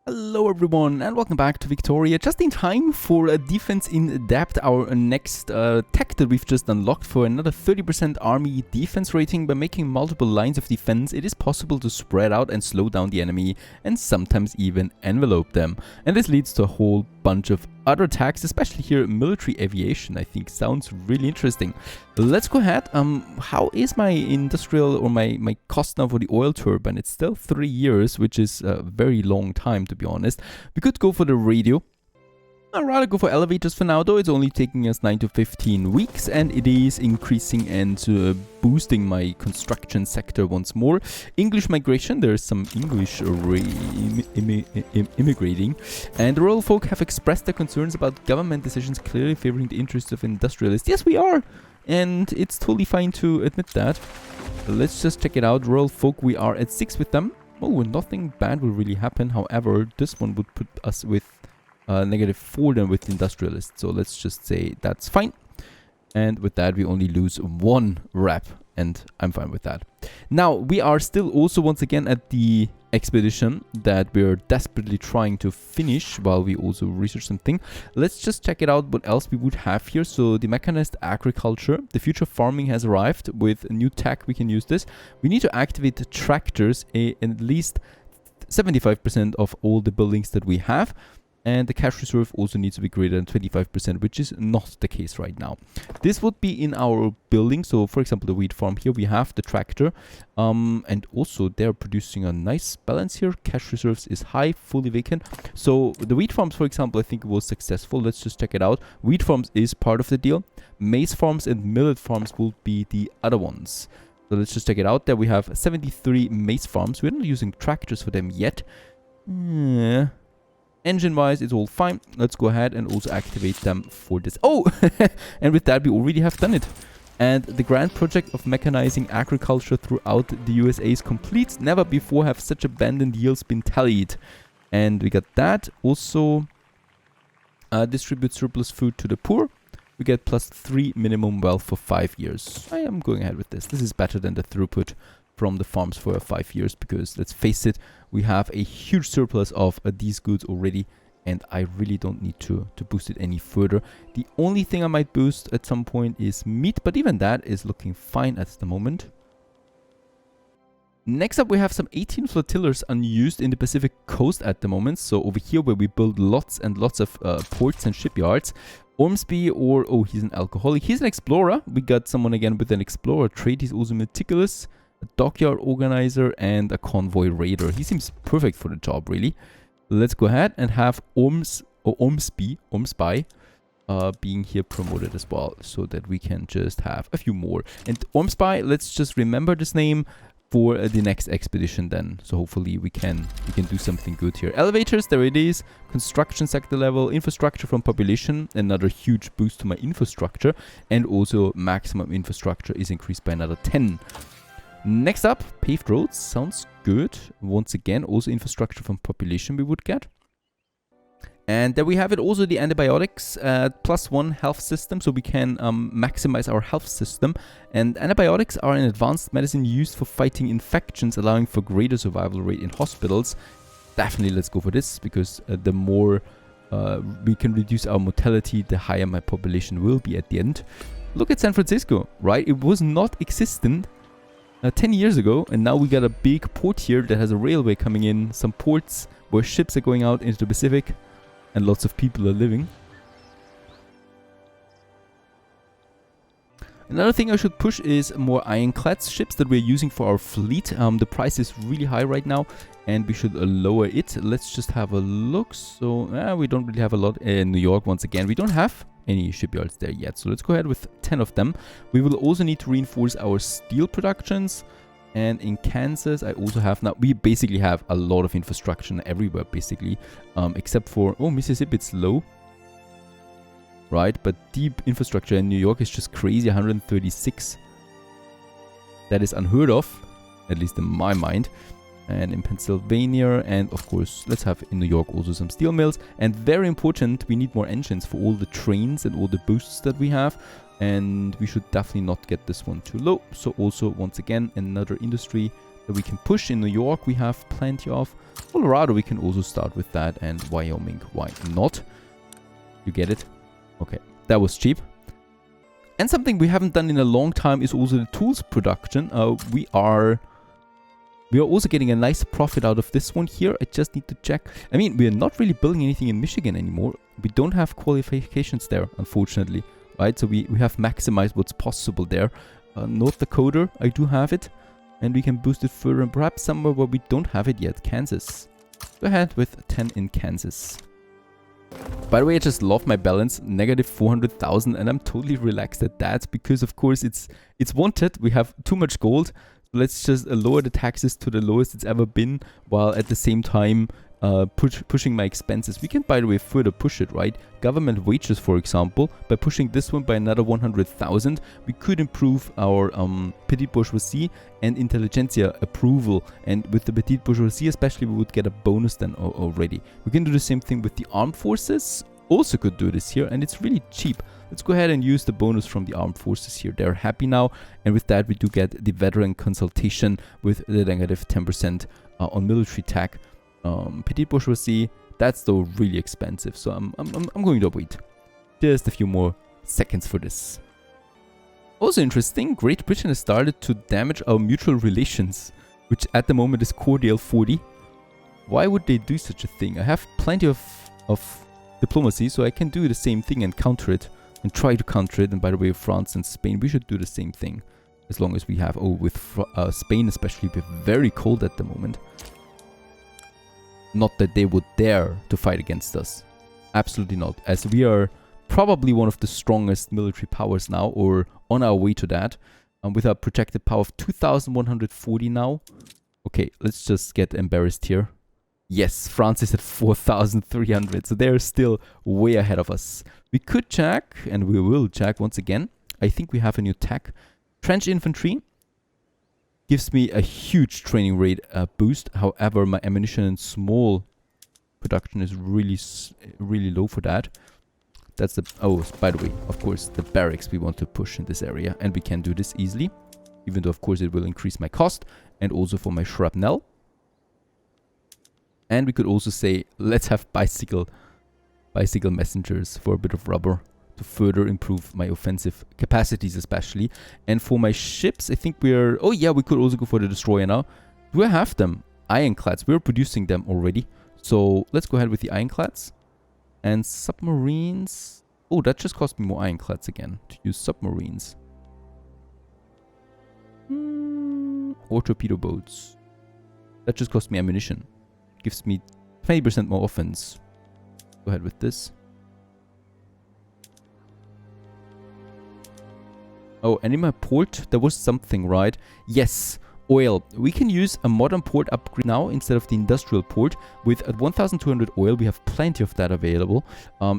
Hello everyone and welcome back to Victoria, just in time for a Defense in Depth, our next tech that we've just unlocked for another 30% army defense rating. By making multiple lines of defense, it is possible to spread out and slow down the enemy and sometimes even envelope them. And this leads to a whole bunch of other attacks, especially here military aviation. I think sounds really interesting. Let's go ahead. How is my industrial or my cost now for the oil turbine? It's still 3 years, which is a very long time to be honest. We could go for the radio. I'd rather go for elevators for now, though. It's only taking us 9 to 15 weeks, and it is increasing and boosting my construction sector once more. English migration, there's some English immigrating, and the royal folk have expressed their concerns about government decisions clearly favoring the interests of industrialists. Yes, we are, and it's totally fine to admit that. Let's just check it out. Royal folk, we are at 6 with them. Oh, nothing bad will really happen. However, this one would put us with -4 then with industrialists. So let's just say that's fine. And with that, we only lose 1 rep. And I'm fine with that. Now, we are still also once again at the expedition that we're desperately trying to finish while we also research something. Let's just check it out what else we would have here. So the mechanized agriculture, the future farming has arrived. With new tech, we can use this. We need to activate the tractors in at least 75% of all the buildings that we have. And the cash reserve also needs to be greater than 25%, which is not the case right now. This would be in our building. So, for example, the wheat farm here, we have the tractor. And also, they're producing a nice balance here. Cash reserves is high, fully vacant. So, the wheat farms, for example, I think was successful. Let's just check it out. Wheat farms is part of the deal. Maize farms and millet farms will be the other ones. So, let's just check it out. There we have 73 maize farms. We're not using tractors for them yet. Engine-wise, it's all fine. Let's go ahead and also activate them for this. Oh! And with that, we already have done it. And the grand project of mechanizing agriculture throughout the USA is complete. Never before have such abandoned yields been tallied. And we got that. Also, distribute surplus food to the poor. We get +3 minimum wealth for 5 years. I am going ahead with this. This is better than the throughput from the farms for 5 years, because let's face it, we have a huge surplus of these goods already, and I really don't need to boost it any further. The only thing I might boost at some point is meat, but even that is looking fine at the moment. Next up, we have some 18 flotillas unused in the Pacific coast at the moment. So over here where we build lots and lots of ports and shipyards. Ormsby, or oh, he's an alcoholic. He's an explorer. We got someone again with an explorer trait. He's also meticulous, a dockyard organizer, and a convoy raider. He seems perfect for the job, really. Let's go ahead and have Ormsby being here promoted as well, so that we can just have a few more. And Ormsby, let's just remember this name for the next expedition then. So hopefully we can do something good here. Elevators, there it is. Construction sector level, infrastructure from population, another huge boost to my infrastructure, and also maximum infrastructure is increased by another 10. Next up, paved roads. Sounds good. Once again, also infrastructure from population we would get. And there we have it. Also the antibiotics, +1 health system, so we can maximize our health system. And antibiotics are an advanced medicine used for fighting infections, allowing for greater survival rate in hospitals. Definitely let's go for this, because the more we can reduce our mortality, the higher my population will be at the end. Look at San Francisco, right? It was not existent 10 years ago, and now we got a big port here that has a railway coming in, some ports where ships are going out into the Pacific, and lots of people are living. Another thing I should push is more ironclad ships that we're using for our fleet. The price is really high right now, and we should lower it. Let's just have a look. So we don't really have a lot in New York. Once again, we don't have any shipyards there yet, so let's go ahead with 10 of them. We will also need to reinforce our steel productions. And in Kansas, I also have now, we basically have a lot of infrastructure everywhere, basically, except for, oh, Mississippi, it's low, right? But deep infrastructure in New York is just crazy, 136. That is unheard of, at least in my mind. And in Pennsylvania, and of course, let's have in New York also some steel mills. And very important, we need more engines for all the trains and all the boosts that we have. And we should definitely not get this one too low. So also, once again, another industry that we can push. In New York we have plenty of. Colorado we can also start with that, and Wyoming, why not? You get it? Okay, that was cheap. And something we haven't done in a long time is also the tools production. We are also getting a nice profit out of this one here. I just need to check. I mean, we are not really building anything in Michigan anymore. We don't have qualifications there, unfortunately. Right, so we have maximized what's possible there. North Dakota, I do have it. And we can boost it further, and perhaps somewhere where we don't have it yet. Kansas. Go ahead with 10 in Kansas. By the way, I just love my balance, negative 400,000, and I'm totally relaxed at that because, of course, it's wanted. We have too much gold. So let's just lower the taxes to the lowest it's ever been, while at the same time pushing my expenses. We can, by the way, further push it, right? Government wages, for example, by pushing this one by another 100,000, we could improve our petite bourgeoisie and intelligentsia approval. And with the petite bourgeoisie especially, we would get a bonus then already. We can do the same thing with the armed forces. Also could do this here, and it's really cheap. Let's go ahead and use the bonus from the armed forces here. They're happy now, and with that we do get the veteran consultation with the negative 10% on military tech. Petite bourgeoisie, that's though really expensive, so I'm going to wait just a few more seconds for this. Also interesting, Great Britain has started to damage our mutual relations, which at the moment is cordial 40. Why would they do such a thing? I have plenty of diplomacy, so I can do the same thing and counter it, and try to counter it. And by the way, France and Spain, we should do the same thing, as long as we have, with Spain especially, we're very cold at the moment. Not that they would dare to fight against us. Absolutely not. As we are probably one of the strongest military powers now, or on our way to that. With a projected power of 2,140 now. Okay, let's just get embarrassed here. Yes, France is at 4,300. So they're still way ahead of us. We could check, and we will check once again. I think we have a new tech. Trench infantry. Gives me a huge training rate boost. However, my ammunition and small production is really low for that. That's the... Oh, by the way, of course, the barracks we want to push in this area. And we can do this easily. Even though, of course, it will increase my cost. And also for my shrapnel. And we could also say, let's have bicycle messengers for a bit of rubber. To further improve my offensive capacities especially. And for my ships, I think we're... Oh yeah, we could also go for the destroyer now. Do I have them? Ironclads. We're producing them already. So let's go ahead with the ironclads. And submarines... Oh, that just cost me more ironclads again. To use submarines. Or torpedo boats. That just cost me ammunition. Gives me 20% more offense. Go ahead with this. Oh, and in my port, there was something, right? Yes, oil. We can use a modern port upgrade now instead of the industrial port. With 1,200 oil, we have plenty of that available.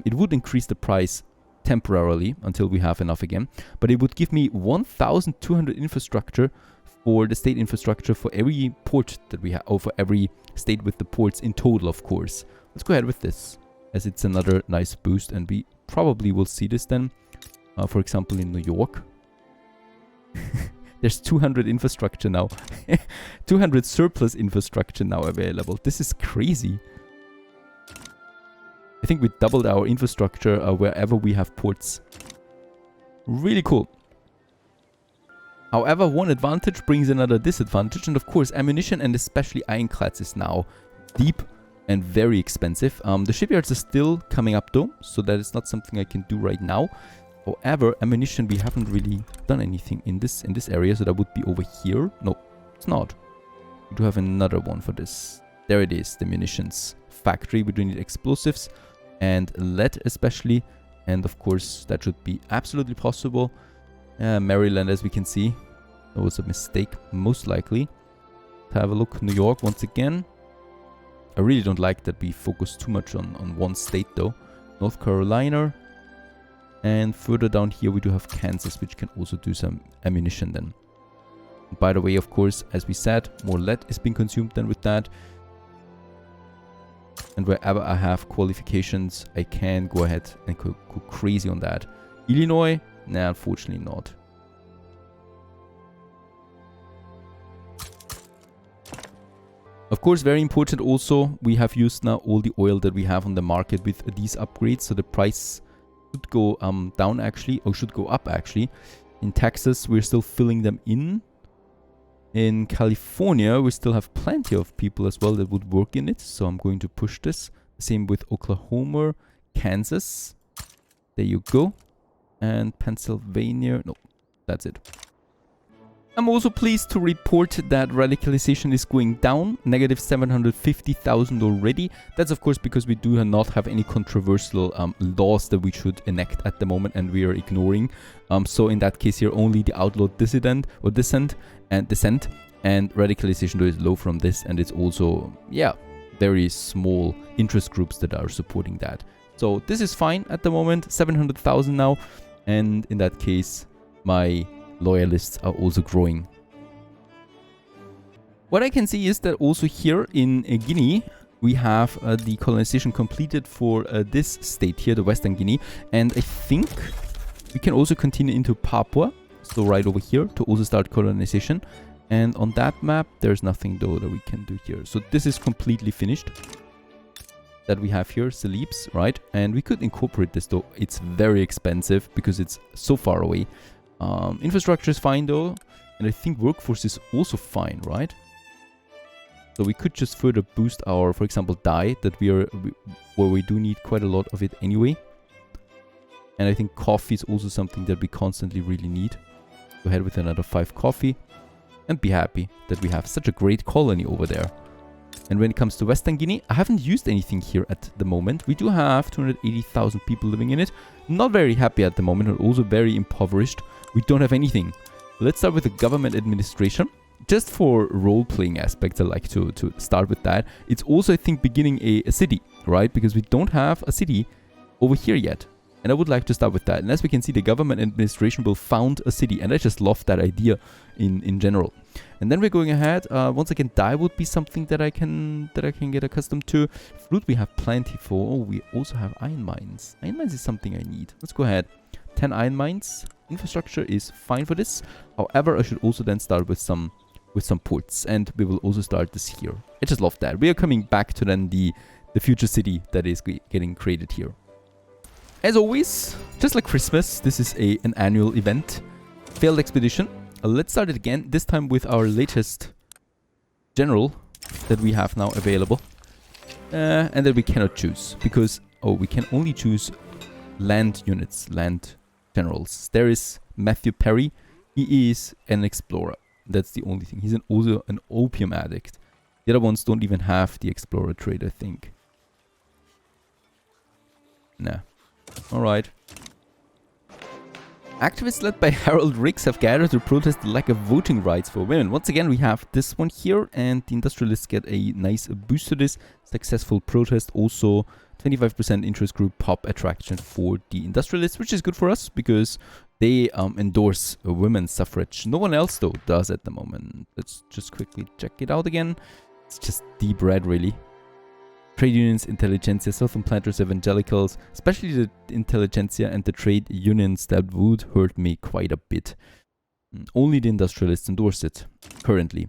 It would increase the price temporarily until we have enough again. But it would give me 1,200 infrastructure for the state infrastructure for every port that we have. Or for every state with the ports in total, of course. Let's go ahead with this, as it's another nice boost. And we probably will see this then, for example, in New York. There's 200 infrastructure now. 200 surplus infrastructure now available. This is crazy. I think we doubled our infrastructure wherever we have ports. Really cool. However, one advantage brings another disadvantage. And of course, ammunition and especially ironclads is now deep and very expensive. The shipyards are still coming up though. So that is not something I can do right now. However, ammunition, we haven't really done anything in this area, so that would be over here. No, it's not. We do have another one for this. There it is, the munitions factory. We do need explosives and lead especially. And of course, that should be absolutely possible. Maryland, as we can see, that was a mistake, most likely. Have a look, New York once again. I really don't like that we focus too much on one state though. North Carolina. And further down here we do have Kansas, which can also do some ammunition then. By the way, of course, as we said, more lead is being consumed than with that. And wherever I have qualifications, I can go ahead and go crazy on that. Illinois? Nah, unfortunately not. course, very important also, we have used now all the oil that we have on the market with these upgrades. So the price should go down actually, or should go up actually. In Texas, we're still filling them in. In California, we still have plenty of people as well that would work in it. So I'm going to push this. Same with Oklahoma, Kansas. There you go. And Pennsylvania. No, that's it. I'm also pleased to report that radicalization is going down, negative 750,000 already. That's of course because we do not have any controversial laws that we should enact at the moment and we are ignoring. So in that case here, only the outlawed dissident or dissent and radicalization is low from this, and it's also, yeah, very small interest groups that are supporting that. So this is fine at the moment, 700,000 now, and in that case, my loyalists are also growing. What I can see is that also here in Guinea, we have the colonization completed for this state here, the Western Guinea. And I think we can also continue into Papua, so right over here, to also start colonization. And on that map, there's nothing though that we can do here. So this is completely finished. That we have here, Celebes, right? And we could incorporate this though. It's very expensive because it's so far away. Infrastructure is fine though, and I think workforce is also fine, right? So we could just further boost our, for example, dye that where we do need quite a lot of it anyway. And I think coffee is also something that we constantly really need. Go ahead with another 5 coffee and be happy that we have such a great colony over there. And when it comes to Western Guinea, I haven't used anything here at the moment. We do have 280,000 people living in it. Not very happy at the moment, and also very impoverished. We don't have anything. Let's start with the government administration. Just for role-playing aspects, I like to start with that. It's also, I think, beginning a city, right? Because we don't have a city over here yet. And I would like to start with that. And as we can see, the government administration will found a city. And I just love that idea in general. And then we're going ahead. Once again, dye would be something that I can get accustomed to. Fruit we have plenty for. Oh, we also have iron mines. Iron mines is something I need. Let's go ahead. 10 iron mines. Infrastructure is fine for this. However, I should also then start with some ports. And we will also start this here. I just love that. We are coming back to then the future city that is getting created here. As always, just like Christmas, this is an annual event. Failed expedition. Let's start it again, this time with our latest general that we have now available. And that we cannot choose, because, we can only choose land units, land generals. There is Matthew Perry. He is an explorer. That's the only thing. He's also an opium addict. The other ones don't even have the explorer trait, I think. Nah. Alright. Activists led by Harold Ricks have gathered to protest the lack of voting rights for women. Once again, we have this one here, and the industrialists get a nice boost to this. Successful protest, also 25% interest group pop attraction for the industrialists, which is good for us because they endorse women's suffrage. No one else, though, does at the moment. Let's just quickly check it out again. It's just deep red, really. Trade unions, intelligentsia, southern planters, evangelicals, especially the intelligentsia and the trade unions, that would hurt me quite a bit. Only the industrialists endorse it, currently.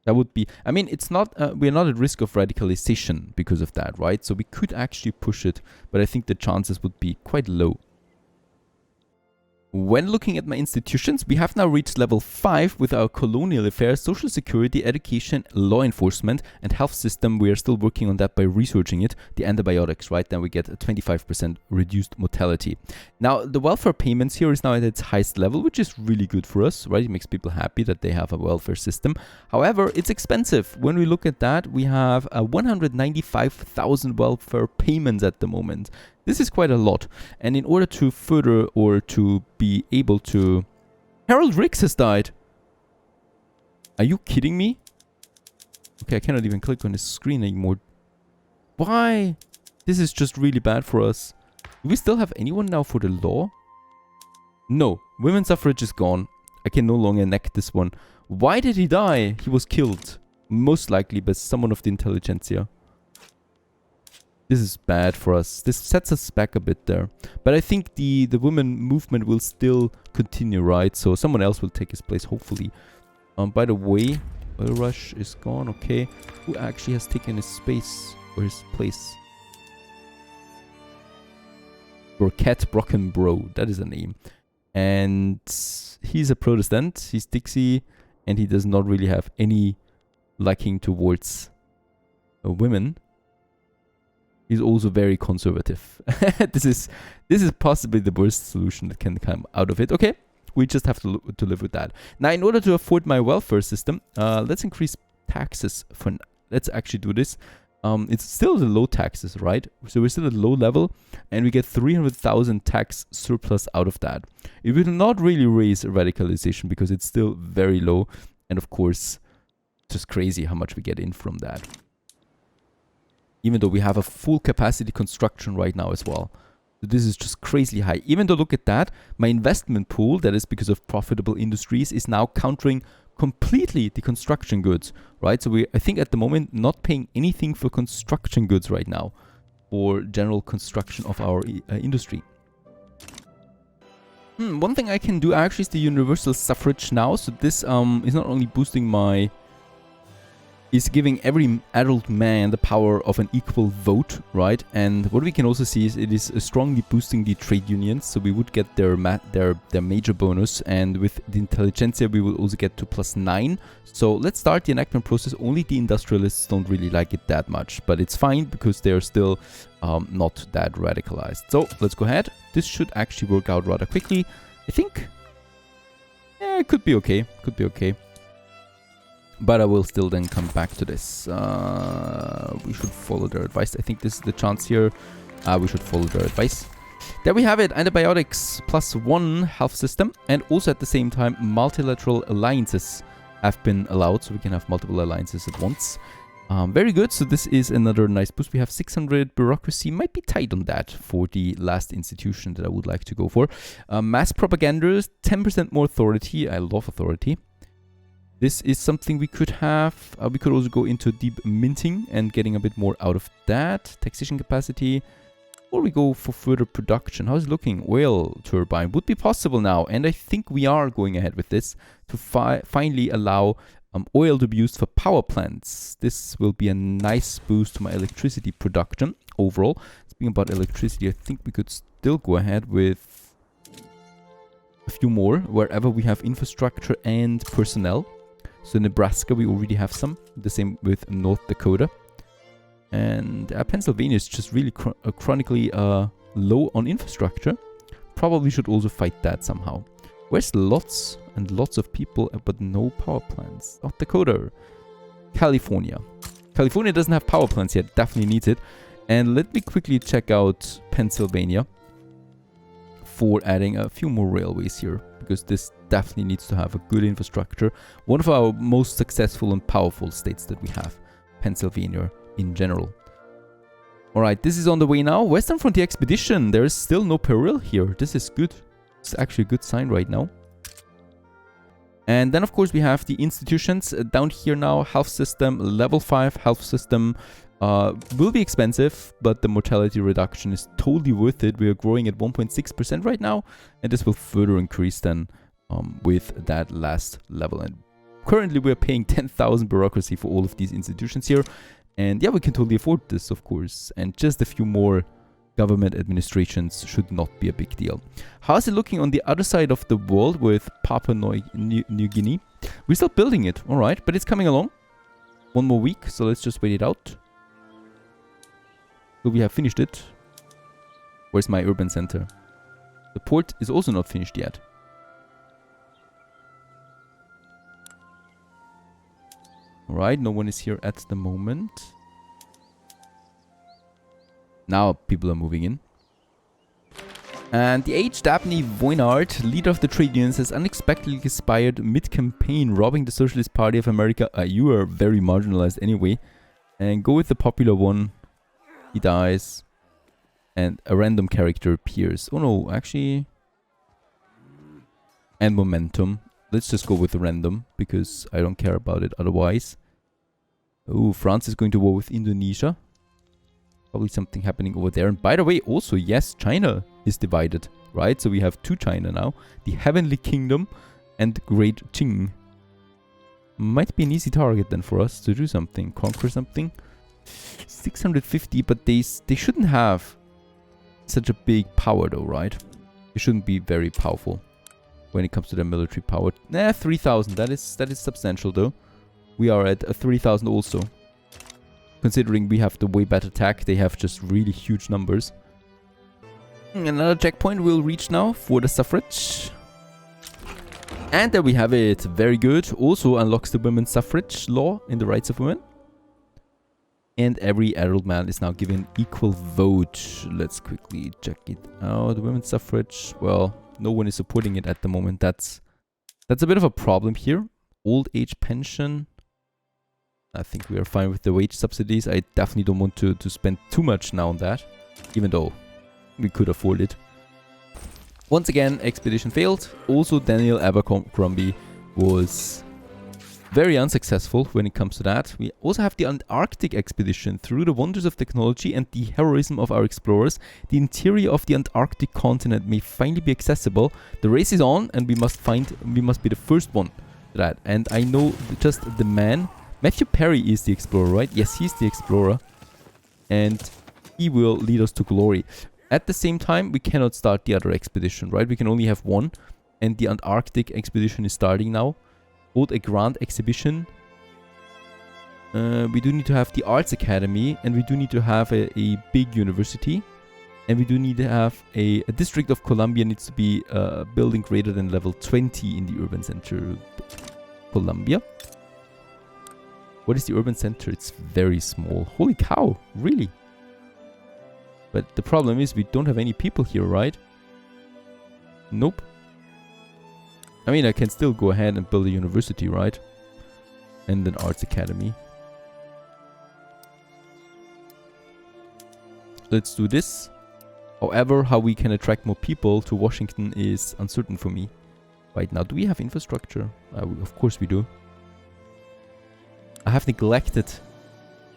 That would be, I mean, it's not, we're not at risk of radicalization because of that, right? So we could actually push it, but I think the chances would be quite low. When looking at my institutions, we have now reached level 5 with our colonial affairs, social security, education, law enforcement, and health system. We are still working on that by researching it. The antibiotics, right? Then we get a 25% reduced mortality. Now, the welfare payments here is now at its highest level, which is really good for us, right? It makes people happy that they have a welfare system. However, it's expensive. When we look at that, we have 195,000 welfare payments at the moment. This is quite a lot, and in order to further or to be able to... Harold Ricks has died! Are you kidding me? Okay, I cannot even click on his screen anymore. Why? This is just really bad for us. Do we still have anyone now for the law? No, women's suffrage is gone. I can no longer enact this one. Why did he die? He was killed. Most likely by someone of the intelligentsia. This is bad for us. This sets us back a bit there. But I think the women movement will still continue, right? So someone else will take his place, hopefully. By the way, Oil rush is gone. Okay. Who actually has taken his space or his place? Burkett Brockenbrough. That is a name. And he's a Protestant. He's Dixie. And he does not really have any liking towards women. He's also very conservative. This is possibly the worst solution that can come out of it. Okay. We just have to live with that. Now, in order to afford my welfare system, let's increase taxes. Let's actually do this. It's still the low taxes, right? So we're still at low level, and we get 300,000 tax surplus out of that. It will not really raise radicalization because it's still very low, and of course, just crazy how much we get in from that. Even though we have a full capacity construction right now as well. This is just crazily high. Even though, look at that, my investment pool, that is because of profitable industries, is now countering completely the construction goods, right? So I think at the moment, not paying anything for construction goods right now, or general construction of our industry. One thing I can do actually is the universal suffrage now. So this is not only boosting my... is giving every adult man the power of an equal vote, right? And what we can also see is it is strongly boosting the trade unions, so we would get their major bonus, and with the intelligentsia we will also get to +9. So let's start the enactment process. Only the industrialists don't really like it that much, but it's fine because they are still not that radicalized. So let's go ahead. This should actually work out rather quickly. I think, yeah, it could be okay. Could be okay. But I will still then come back to this. We should follow their advice. I think this is the chance here. We should follow their advice. There we have it. Antibiotics +1 health system. And also at the same time, multilateral alliances have been allowed. So we can have multiple alliances at once. Very good. So this is another nice boost. We have 600 bureaucracy. Might be tight on that for the last institution that I would like to go for. Mass propaganda, 10% more authority. I love authority. This is something we could have. We could also go into deep minting and getting a bit more out of that. Taxation capacity. Or we go for further production. How's it looking? Oil turbine would be possible now. And I think we are going ahead with this to finally allow oil to be used for power plants. This will be a nice boost to my electricity production overall. Speaking about electricity, I think we could still go ahead with a few more wherever we have infrastructure and personnel. So Nebraska, we already have some. The same with North Dakota. And Pennsylvania is just really chronically low on infrastructure. Probably should also fight that somehow. Where's lots and lots of people, but no power plants? North Dakota. California. California doesn't have power plants yet. Definitely needs it. And let me quickly check out Pennsylvania for adding a few more railways here, because this definitely needs to have a good infrastructure. One of our most successful and powerful states that we have, Pennsylvania in general. Alright, this is on the way now. Western Frontier Expedition. There is still no peril here. This is good. It's actually a good sign right now. And then of course we have the institutions down here now. Health system, level 5 health system. Will be expensive, but the mortality reduction is totally worth it. We are growing at 1.6% right now, and this will further increase then with that last level. And currently we are paying 10,000 bureaucracy for all of these institutions here. And yeah, we can totally afford this, of course. And just a few more government administrations should not be a big deal. How's it looking on the other side of the world with Papua New Guinea? We're still building it, all right, but it's coming along. One more week, so let's just wait it out. So we have finished it. Where's my urban center? The port is also not finished yet. Alright, no one is here at the moment. Now people are moving in. And the aged Dabney Voynard, leader of the trade unions, has unexpectedly expired mid-campaign, robbing the Socialist Party of America. You are very marginalized anyway. And go with the popular one. He dies. And a random character appears. Oh no, actually. And momentum. Let's just go with the random, because I don't care about it otherwise. Oh, France is going to war with Indonesia. Probably something happening over there. And by the way, also, yes, China is divided, right? So we have two China now. The Heavenly Kingdom and Great Qing. Might be an easy target then for us to do something, conquer something. 650, but they shouldn't have such a big power though, right? They shouldn't be very powerful when it comes to their military power. Nah, 3,000. That is substantial though. We are at 3,000 also. Considering we have the way better tech, they have just really huge numbers. Another checkpoint we'll reach now for the suffrage. And there we have it. Very good. Also unlocks the women's suffrage law in the rights of women. And every adult man is now given equal vote. Let's quickly check it out. The women's suffrage. Well, no one is supporting it at the moment. That's a bit of a problem here. Old age pension. I think we are fine with the wage subsidies. I definitely don't want to spend too much now on that. Even though we could afford it. Once again, expedition failed. Also, Daniel Abercrombie was very unsuccessful when it comes to that. We also have the Antarctic expedition. Through the wonders of technology and the heroism of our explorers, the interior of the Antarctic continent may finally be accessible. The race is on, and we must be the first one to that. And I know just the man. Matthew Perry is the explorer, right? Yes, he's the explorer. And he will lead us to glory. At the same time, we cannot start the other expedition, right? We can only have one. And the Antarctic expedition is starting now. Hold a grand exhibition. We do need to have the Arts Academy. And we do need to have a big university. And we do need to have a District of Columbia needs to be a building greater than level 20 in the urban center. Columbia. What is the urban center? It's very small. Holy cow, really? But the problem is we don't have any people here, right? Nope. I mean, I can still go ahead and build a university, right? And an arts academy. Let's do this. However, how we can attract more people to Washington is uncertain for me. Right now, do we have infrastructure? Of course we do. I have neglected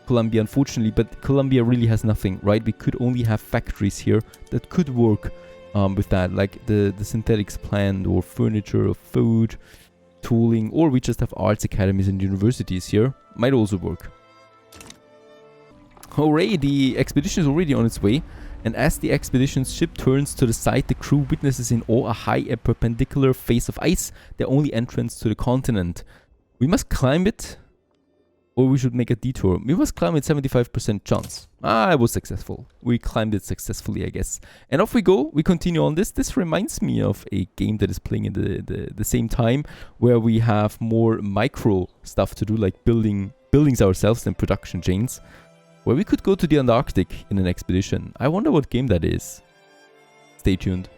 Columbia, unfortunately, but Columbia really has nothing, right? We could only have factories here that could work with that, like the synthetics plant or furniture or food, tooling, or we just have arts academies and universities here. Might also work. Hooray, the expedition is already on its way. And as the expedition's ship turns to the side, the crew witnesses in awe a high and perpendicular face of ice, their only entrance to the continent. We must climb it. Or we should make a detour. We must climb it 75% chance. I was successful. We climbed it successfully, I guess. And off we go. We continue on this. This reminds me of a game that is playing in the same time, where we have more micro stuff to do, like buildings ourselves and production chains. Where we could go to the Antarctic in an expedition. I wonder what game that is. Stay tuned.